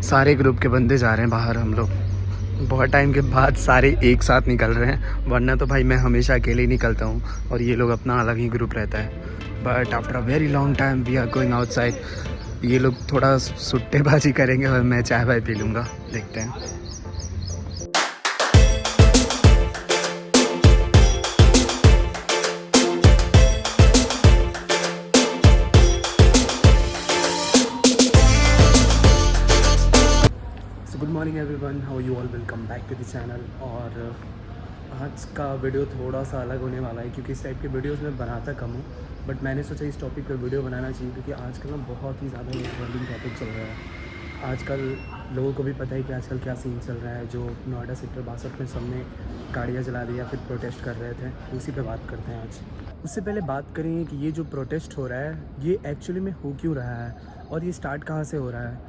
सारे ग्रुप के बंदे जा रहे हैं बाहर। हम लोग बहुत टाइम के बाद सारे एक साथ निकल रहे हैं, वरना तो भाई मैं हमेशा अकेले ही निकलता हूँ और ये लोग अपना अलग ही ग्रुप रहता है। But after a very long time we are going outside. ये लोग थोड़ा सुट्टेबाजी करेंगे और मैं चाय वाय पी लूँगा, देखते हैं। Good morning everyone, how you all, welcome back to the channel. और आज का वीडियो थोड़ा सा अलग होने वाला है क्योंकि इस टाइप के वीडियोस मैं बनाता कम हूँ, बट मैंने सोचा इस टॉपिक पे वीडियो बनाना चाहिए क्योंकि आजकल ना बहुत ही ज़्यादा ट्रेंडिंग टॉपिक चल रहा है। आजकल लोगों को भी पता है कि आजकल क्या सीन चल रहा है। जो नोएडा सेक्टर 62 में सबने गाड़ियाँ जला दी या फिर प्रोटेस्ट कर रहे थे, उसी पे बात करते हैं आज। उससे पहले बात करेंगे कि ये जो प्रोटेस्ट हो रहा है ये एक्चुअली में हो क्यों रहा है और ये स्टार्ट कहाँ से हो रहा है।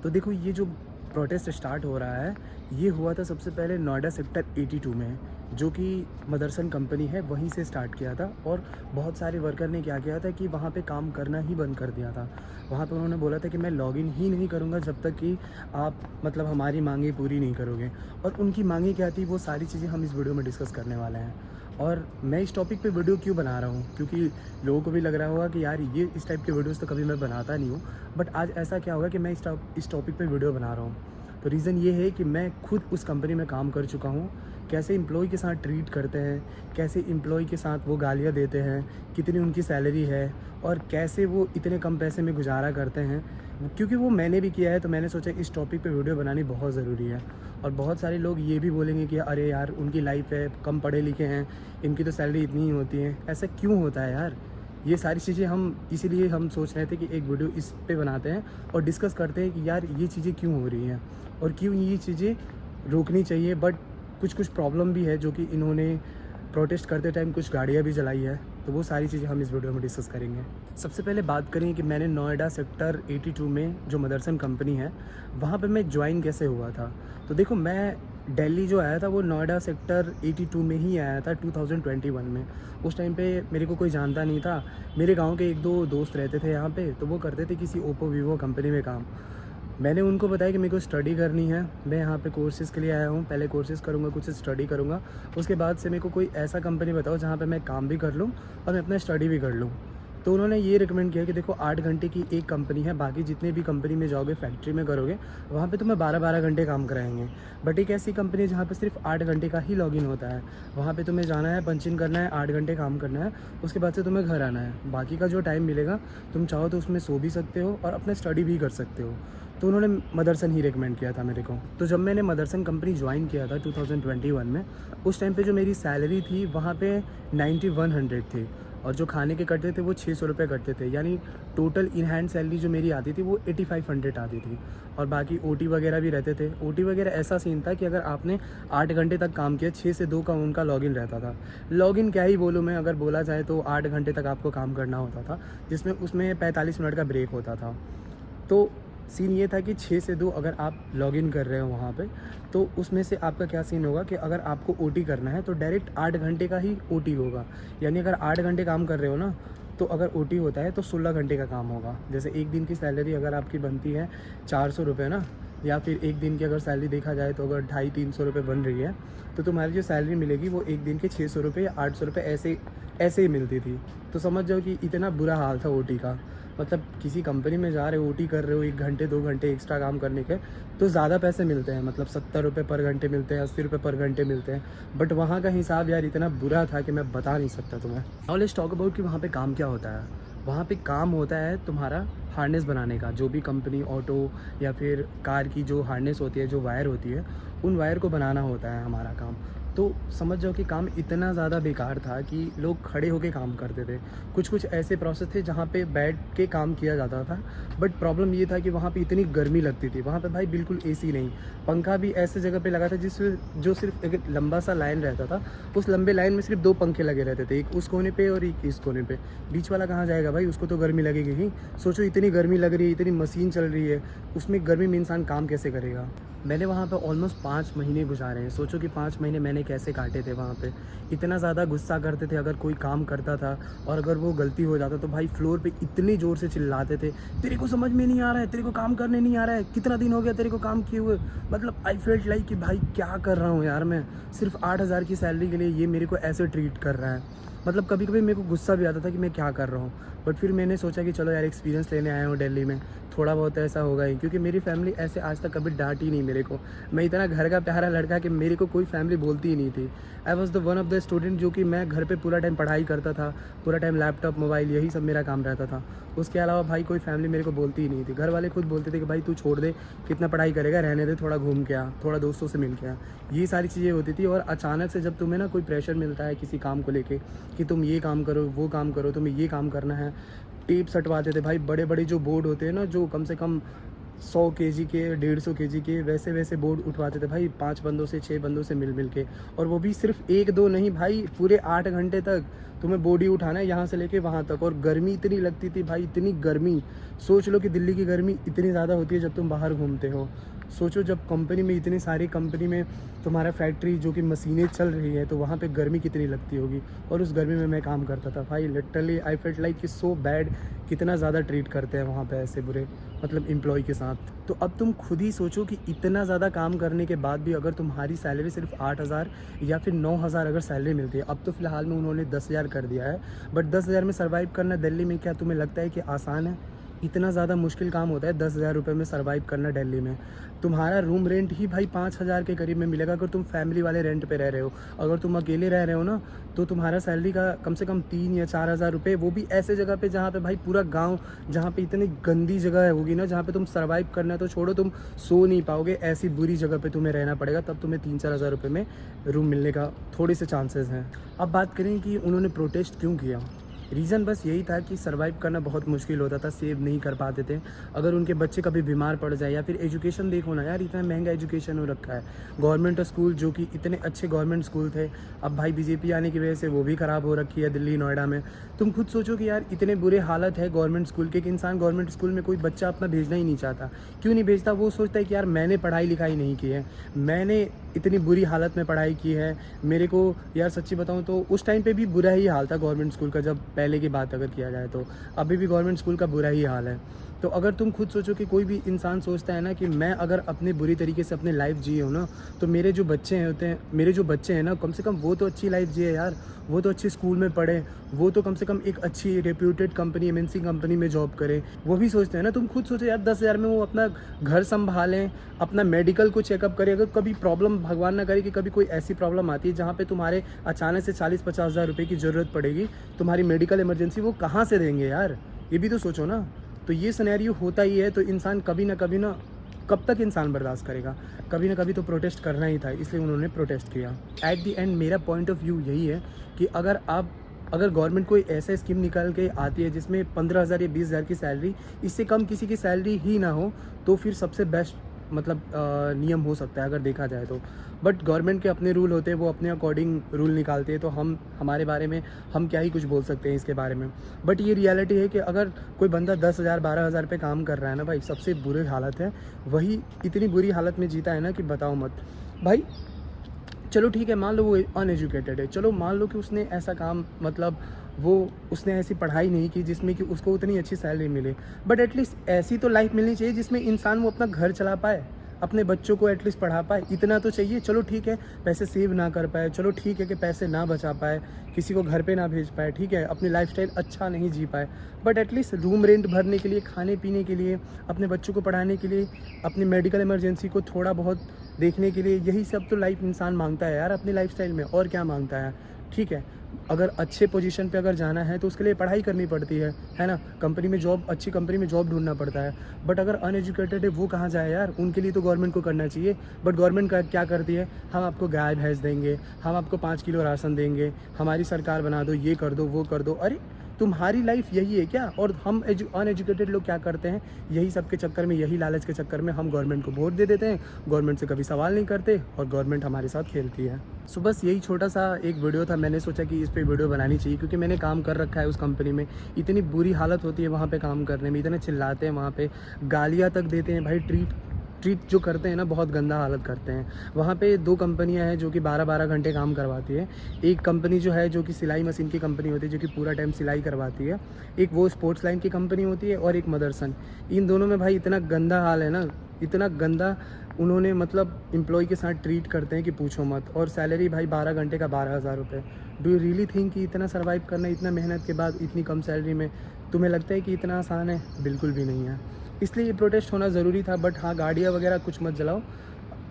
तो देखो, ये जो प्रोटेस्ट स्टार्ट हो रहा है ये हुआ था सबसे पहले नोएडा सेक्टर 82 में, जो कि मदरसन कंपनी है, वहीं से स्टार्ट किया था। और बहुत सारे वर्कर ने क्या किया था कि वहाँ पे काम करना ही बंद कर दिया था। वहाँ पे उन्होंने बोला था कि मैं लॉगिन ही नहीं करूँगा जब तक कि आप मतलब हमारी मांगे पूरी नहीं करोगे। और उनकी मांगे क्या थी, वो सारी चीज़ें हम इस वीडियो में डिस्कस करने वाले हैं। और मैं इस टॉपिक पे वीडियो क्यों बना रहा हूँ, क्योंकि लोगों को भी लग रहा होगा कि यार ये इस टाइप के वीडियोस तो कभी मैं बनाता नहीं हूँ, बट आज ऐसा क्या होगा कि मैं इस टॉपिक पे वीडियो बना रहा हूँ। तो रीज़न ये है कि मैं खुद उस कंपनी में काम कर चुका हूँ। कैसे एम्प्लॉय के साथ ट्रीट करते हैं, कैसे एम्प्लॉय के साथ वो गालियाँ देते हैं, कितनी उनकी सैलरी है और कैसे वो इतने कम पैसे में गुजारा करते हैं, क्योंकि वो मैंने भी किया है। तो मैंने सोचा इस टॉपिक पे वीडियो बनानी बहुत ज़रूरी है। और बहुत सारे लोग ये भी बोलेंगे कि अरे यार उनकी लाइफ है, कम पढ़े लिखे हैं, इनकी तो सैलरी इतनी ही होती है। ऐसा क्यों होता है यार? ये सारी चीज़ें इसीलिए हम सोच रहे थे कि एक वीडियो इस पे बनाते हैं और डिस्कस करते हैं कि यार ये चीज़ें क्यों हो रही हैं और क्यों ये चीज़ें रोकनी चाहिए। बट कुछ प्रॉब्लम भी है, जो कि इन्होंने प्रोटेस्ट करते टाइम कुछ गाड़ियाँ भी जलाई है। तो वो सारी चीज़ें हम इस वीडियो में डिस्कस करेंगे। सबसे पहले बात करें कि मैंने नोएडा सेक्टर 82 में जो मदरसन कंपनी है वहाँ पे मैं ज्वाइन कैसे हुआ था। तो देखो, मैं दिल्ली जो आया था वो नोएडा सेक्टर 82 में ही आया था 2021 में। उस टाइम पे मेरे को कोई जानता नहीं था। मेरे गांव के एक दो दोस्त रहते थे यहाँ पे, तो वो करते थे किसी ओप्पो वीवो कंपनी में काम। मैंने उनको बताया कि मेरे को स्टडी करनी है, मैं यहाँ पे कोर्सेज़ के लिए आया हूँ, पहले कोर्सेज़ करूँगा, कुछ स्टडी करूँगा, उसके बाद से मेरे को कोई ऐसा कंपनी बताओ जहाँ पे मैं काम भी कर लूँ और मैं अपना स्टडी भी कर लूँ। तो उन्होंने ये रिकमेंड किया कि देखो 8 घंटे की एक कंपनी है, बाकी जितने भी कंपनी में जाओगे, फैक्ट्री में करोगे, वहाँ पे तुम्हें 12-12 घंटे काम कराएंगे। बट एक ऐसी कंपनी है जहाँ पे सिर्फ 8 घंटे का ही लॉगिन होता है। वहाँ पे तुम्हें जाना है, पंच इन करना है, 8 घंटे काम करना है, उसके बाद से तुम्हें घर आना है। बाकी का जो टाइम मिलेगा तुम चाहो तो उसमें सो भी सकते हो और अपना स्टडी भी कर सकते हो। तो उन्होंने मदरसन ही रिकमेंड किया था मेरे को। तो जब मैंने मदरसन कंपनी ज्वाइन किया था 2021 में, उस टाइम पे जो मेरी सैलरी थी वहाँ पे 9100 थी और जो खाने के कटते थे वो 600 रुपये कटते थे। यानी टोटल इन हैंड सैलरी जो मेरी आती थी वो 8500 आती थी। और बाकी ओटी वगैरह भी रहते थे। ओटी वगैरह ऐसा सीन था कि अगर आपने 8 घंटे तक काम किया, 6 से 2 का उनका लॉगिन रहता था। लॉगिन क्या ही बोलूँ मैं, अगर बोला जाए तो 8 घंटे तक आपको काम करना होता था, जिसमें उसमें 45 मिनट का ब्रेक होता था। तो सीन ये था कि 6 से 2 अगर आप लॉगिन कर रहे हो वहाँ पे, तो उसमें से आपका क्या सीन होगा कि अगर आपको ओटी करना है तो डायरेक्ट 8 घंटे का ही ओटी होगा। यानी अगर 8 घंटे काम कर रहे हो ना, तो अगर ओटी होता है तो 16 घंटे का काम होगा। जैसे एक दिन की सैलरी अगर आपकी बनती है 400 रुपये ना, या फिर एक दिन की अगर सैलरी देखा जाए तो अगर 250-300 रुपये बन रही है, तो तुम्हारी जो सैलरी मिलेगी वो एक दिन के 600 रुपये या 800 रुपये ऐसे ही मिलती थी। तो समझ जाओ कि इतना बुरा हाल था ओटी का। मतलब किसी कंपनी में जा रहे हो, ओटी कर रहे हो, 1 घंटे 2 घंटे एक्स्ट्रा काम करने के, तो ज़्यादा पैसे मिलते हैं। मतलब 70 रुपये पर घंटे मिलते हैं, 80 रुपये पर घंटे मिलते हैं। बट वहाँ का हिसाब यार इतना बुरा था कि मैं बता नहीं सकता तुम्हें। नाउ लेट्स टॉक अबाउट कि वहाँ पे काम क्या होता है। वहाँ पे काम होता है तुम्हारा हार्नेस बनाने का। जो भी कंपनी ऑटो या फिर कार की जो हार्नेस होती है, जो वायर होती है, उन वायर को बनाना होता है हमारा काम। तो समझ जाओ कि काम इतना ज़्यादा बेकार था कि लोग खड़े होके काम करते थे। कुछ ऐसे प्रोसेस थे जहाँ पे बैठ के काम किया जाता था। बट प्रॉब्लम ये था कि वहाँ पे इतनी गर्मी लगती थी। वहाँ पे भाई बिल्कुल एसी नहीं, पंखा भी ऐसे जगह पे लगा था जो सिर्फ एक लंबा सा लाइन रहता था। उस लंबे लाइन में सिर्फ 2 पंखे लगे रहते थे, एक उस कोने पे और एक इस कोने पे। बीच वाला कहाँ जाएगा भाई, उसको तो गर्मी लगेगी ही। सोचो इतनी गर्मी लग रही है, इतनी मशीन चल रही है, उसमें गर्मी में इंसान काम कैसे करेगा। मैंने वहाँ पे ऑलमोस्ट 5 महीने गुजारे हैं। सोचो कि 5 महीने मैंने कैसे काटे थे वहाँ पे। इतना ज़्यादा गुस्सा करते थे अगर कोई काम करता था, और अगर वो गलती हो जाता तो भाई फ्लोर पे इतनी ज़ोर से चिल्लाते थे, तेरे को समझ में नहीं आ रहा है, तेरे को काम करने नहीं आ रहा है, कितना दिन हो गया तेरे को काम किए हुए। मतलब आई फेल्ट लाइक कि भाई क्या कर रहा हूँ यार, मैं सिर्फ 8,000 की सैलरी के लिए ये मेरे को ऐसे ट्रीट कर रहा है। मतलब कभी कभी मेरे को गुस्सा भी आता था कि मैं क्या कर रहा हूँ। बट फिर मैंने सोचा कि चलो यार एक्सपीरियंस लेने आया हूँ दिल्ली में, थोड़ा बहुत ऐसा होगा ही, क्योंकि मेरी फैमिली ऐसे आज तक कभी डांटी नहीं मेरे को। मैं इतना घर का प्यारा लड़का कि मेरे को कोई फैमिली बोलती ही नहीं थी। I was the one of the student जो कि मैं घर पे पूरा टाइम पढ़ाई करता था, पूरा टाइम लैपटॉप मोबाइल यही सब मेरा काम रहता था। उसके अलावा भाई कोई फैमिली मेरे को बोलती ही नहीं थी। घर वाले खुद बोलते थे कि भाई तू छोड़ दे, कितना पढ़ाई करेगा, रहने दे, थोड़ा घूम के आ, थोड़ा दोस्तों से मिल के आ, ये सारी चीज़ें होती थी। और अचानक से जब तुम्हें ना कोई प्रेशर मिलता है किसी काम को लेके कि तुम ये काम करो, वो काम करो, तुम्हें ये काम करना है, टेप सटवाते थे भाई। बड़े बड़े जो बोर्ड होते हैं ना, जो कम से कम 100 केजी के, 150 केजी के, वैसे वैसे बोर्ड उठवाते थे भाई 5 बंदों से, 6 बंदों से मिल मिल के। और वो भी सिर्फ 1-2 नहीं भाई, पूरे 8 घंटे तक तुम्हें बॉडी उठाना है यहाँ से लेके वहाँ तक। और गर्मी इतनी लगती थी भाई, इतनी गर्मी। सोच लो कि दिल्ली की गर्मी इतनी ज़्यादा होती है जब तुम बाहर घूमते हो। सोचो जब कंपनी में, इतनी सारी कंपनी में तुम्हारा फैक्ट्री जो कि मशीनें चल रही है, तो वहाँ पे गर्मी कितनी लगती होगी। और उस गर्मी में मैं काम करता था भाई। लिटरली आई फेल्ट लाइक कि सो बैड, कितना ज़्यादा ट्रीट करते हैं वहाँ पे ऐसे बुरे, मतलब एम्प्लॉय के साथ। तो अब तुम खुद ही सोचो कि इतना ज़्यादा काम करने के बाद भी अगर तुम्हारी सैलरी सिर्फ 8,000 या फिर 9,000 अगर सैलरी मिलती है। अब तो फ़िलहाल में उन्होंने 10,000 कर दिया है, बट 10,000 में सर्वाइव करना दिल्ली में क्या तुम्हें लगता है कि आसान है? इतना ज़्यादा मुश्किल काम होता है 10,000 रुपये में सर्वाइव करना दिल्ली में। तुम्हारा रूम रेंट ही भाई 5,000 के करीब में मिलेगा अगर तुम फैमिली वाले रेंट पे रह रहे हो। अगर तुम अकेले रह रहे हो ना, तो तुम्हारा सैलरी का कम से कम 3 या 4,000 रुपये, वो भी ऐसे जगह पे जहाँ पे भाई पूरा गांव, जहाँ पे इतनी गंदी जगह होगी ना, जहाँ पे तुम सर्वाइव करना तो छोड़ो, तुम सो नहीं पाओगे, ऐसी बुरी जगह पे तुम्हें रहना पड़ेगा। तब तुम्हें 3-4 हज़ार रुपये में रूम मिलने का थोड़े से चांसेस हैं। अब बात करें कि उन्होंने प्रोटेस्ट क्यों किया। रीज़न बस यही था कि सर्वाइव करना बहुत मुश्किल होता था, सेव नहीं कर पाते थे। अगर उनके बच्चे कभी बीमार पड़ जाए, या फिर एजुकेशन देखो ना यार, इतना महंगा एजुकेशन हो रखा है। गवर्नमेंट स्कूल जो कि इतने अच्छे गवर्नमेंट स्कूल थे, अब भाई बीजेपी आने की वजह से वो भी ख़राब हो रखी है दिल्ली नोएडा में। तुम खुद सोचो कि यार इतने बुरे हालत है गवर्नमेंट स्कूल के कि इंसान गवर्नमेंट स्कूल में कोई बच्चा अपना भेजना ही नहीं चाहता। क्यों नहीं भेजता? वो सोचता है कि यार मैंने पढ़ाई लिखाई नहीं की है, मैंने इतनी बुरी हालत में पढ़ाई की है, मेरे को यार सच्ची बताऊँ तो उस टाइम पे भी बुरा ही हाल था गवर्नमेंट स्कूल का। जब पहले की बात अगर किया जाए तो अभी भी गवर्नमेंट स्कूल का बुरा ही हाल है। तो अगर तुम खुद सोचो कि कोई भी इंसान सोचता है ना कि मैं अगर अपने बुरी तरीके से अपनी लाइफ जिए हूँ ना, तो मेरे जो बच्चे हैं ना, कम से कम वो तो अच्छी लाइफ जिए यार, वो तो अच्छे स्कूल में पढ़े, वो तो कम से कम एक अच्छी रेप्यूटेड कंपनी, एमएनसी कंपनी में जॉब करें। वो भी सोचते हैं ना। तुम खुद सोचो यार 10,000 में वो अपना घर संभालें, अपना मेडिकल को चेकअप करें। अगर कभी प्रॉब्लम, भगवान ना करे कि कभी कोई ऐसी प्रॉब्लम आती है जहाँ पे तुम्हारे अचानक से 40-50 हज़ार रुपये की ज़रूरत पड़ेगी, तुम्हारी मेडिकल इमरजेंसी, वो कहाँ से देंगे यार? ये भी तो सोचो ना। तो ये सिनेरियो होता ही है। तो इंसान कभी ना कभी ना, कब तक इंसान बर्दाश्त करेगा? कभी ना कभी तो प्रोटेस्ट करना ही था, इसलिए उन्होंने प्रोटेस्ट किया। एट दी एंड मेरा पॉइंट ऑफ व्यू यही है कि अगर गवर्नमेंट कोई ऐसा स्कीम निकाल के आती है जिसमें 15,000 या 20,000 की सैलरी, इससे कम किसी की सैलरी ही ना हो, तो फिर सबसे बेस्ट मतलब नियम हो सकता है अगर देखा जाए तो। बट गवर्नमेंट के अपने रूल होते हैं, वो अपने अकॉर्डिंग रूल निकालते हैं। तो हमारे बारे में हम क्या ही कुछ बोल सकते हैं इसके बारे में। बट ये रियलिटी है कि अगर कोई बंदा 10,000 12,000 पे काम कर रहा है ना भाई, सबसे बुरी हालत है। वही इतनी बुरी हालत में जीता है ना कि बताओ मत भाई। चलो ठीक है, मान लो वो अनएजुकेटेड है, चलो मान लो कि उसने ऐसा काम, मतलब उसने ऐसी पढ़ाई नहीं की जिसमें कि उसको उतनी अच्छी सैलरी मिले। बट एटलीस्ट ऐसी तो लाइफ मिलनी चाहिए जिसमें इंसान वो अपना घर चला पाए, अपने बच्चों को एटलीस्ट पढ़ा पाए, इतना तो चाहिए। चलो ठीक है, पैसे सेव ना कर पाए, चलो ठीक है कि पैसे ना बचा पाए, किसी को घर पे ना भेज पाए, ठीक है, अपनी लाइफस्टाइल अच्छा नहीं जी पाए, बट एटलीस्ट रूम रेंट भरने के लिए, खाने पीने के लिए, अपने बच्चों को पढ़ाने के लिए, अपनी मेडिकल इमरजेंसी को थोड़ा बहुत देखने के लिए, यही सब तो लाइफ इंसान मांगता है यार अपनी लाइफस्टाइल में। और क्या मांगता है? ठीक है, अगर अच्छे पोजीशन पे अगर जाना है तो उसके लिए पढ़ाई करनी पड़ती है ना, कंपनी में जॉब, अच्छी कंपनी में जॉब ढूंढना पड़ता है। बट अगर अनएजुकेटेड है वो कहाँ जाए यार? उनके लिए तो गवर्नमेंट को करना चाहिए। बट गवर्नमेंट का क्या करती है? हम आपको गाय भैंस देंगे, हम आपको 5 किलो राशन देंगे, हमारी सरकार बना दो, ये कर दो, वो कर दो। अरे तुम्हारी लाइफ यही है क्या? और हम अनएजुकेटेड लोग क्या करते हैं, यही सब के चक्कर में, यही लालच के चक्कर में हम गवर्नमेंट को वोट दे देते हैं, गवर्नमेंट से कभी सवाल नहीं करते और गवर्नमेंट हमारे साथ खेलती है। सो बस यही छोटा सा एक वीडियो था, मैंने सोचा कि इस पे वीडियो बनानी चाहिए क्योंकि मैंने काम कर रखा है उस कंपनी में। इतनी बुरी हालत होती है वहाँ पे काम करने में, इतने चिल्लाते हैं वहाँ पे, गालियाँ तक देते हैं भाई। ट्रीट ट्रीट जो करते हैं ना, बहुत गंदा हालत करते हैं। वहाँ पे 2 कंपनियाँ हैं जो कि 12-12 घंटे काम करवाती है। एक कंपनी जो है जो कि सिलाई मशीन की कंपनी होती है, जो कि पूरा टाइम सिलाई करवाती है। एक वो स्पोर्ट्स लाइन की कंपनी होती है और एक मदरसन। इन दोनों में भाई इतना गंदा हाल है ना, इतना गंदा उन्होंने मतलब एम्प्लॉय के साथ ट्रीट करते हैं कि पूछो मत। और सैलरी भाई 12 घंटे का 12,000 रुपये। डू यू रियली थिंक कि इतना सर्वाइव करना, इतना मेहनत के बाद इतनी कम सैलरी में, तुम्हें लगता है कि इतना आसान है? बिल्कुल भी नहीं है। इसलिए ये प्रोटेस्ट होना ज़रूरी था। बट हाँ, गाड़ियाँ वगैरह कुछ मत जलाओ।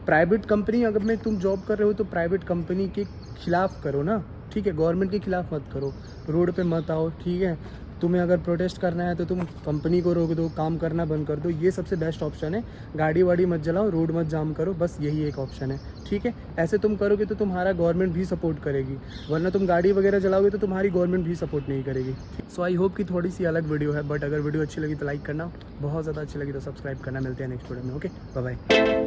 प्राइवेट कंपनी अगर में तुम जॉब कर रहे हो तो प्राइवेट कंपनी के खिलाफ़ करो ना, ठीक है? गवर्नमेंट के खिलाफ़ मत करो, रोड पे मत आओ, ठीक है? तुम्हें अगर प्रोटेस्ट करना है तो तुम कंपनी को रोक दो, काम करना बंद कर दो। ये सबसे बेस्ट ऑप्शन है। गाड़ी वाड़ी मत जलाओ, रोड मत जाम करो, बस यही एक ऑप्शन है, ठीक है? ऐसे तुम करोगे तो तुम्हारा गवर्नमेंट भी सपोर्ट करेगी, वरना तुम गाड़ी वगैरह जलाओगे तो तुम्हारी गवर्नमेंट भी सपोर्ट नहीं करेगी। सो आई होप कि थोड़ी सी अलग वीडियो है, बट अगर वीडियो अच्छी लगी तो लाइक करना, बहुत ज़्यादा अच्छी लगी तो सब्सक्राइब करना। मिलते हैं नेक्स्ट वीडियो में। Okay, bye bye.